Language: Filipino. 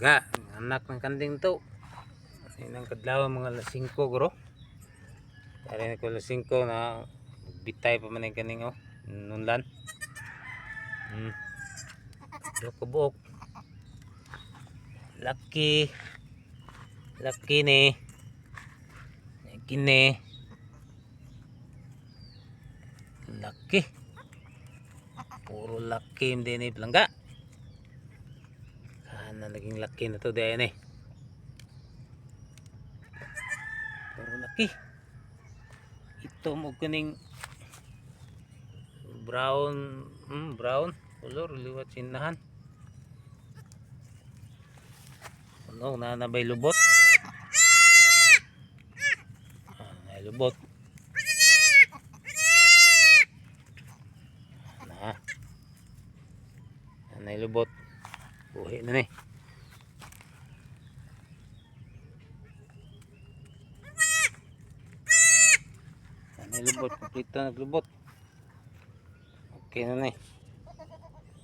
Langga, anak ng kanding to. Inang kadlaw mga alas 5 guro. Kaya ko alas 5 na bitay pa man ang kaning oh. Nunlan. Buok. Laki. Laki ni. Kini. Laki. Puro laki hindi ni langga. Na naging laki na to diyan eh. Puro laki. Ito mo kuning brown, brown color liwat sinahan. Ano na nabay lubot. Ay lubot. Na. Anay lubot. Buhi na ni. Anay lubot, kompleto naglubot. Okay na ni.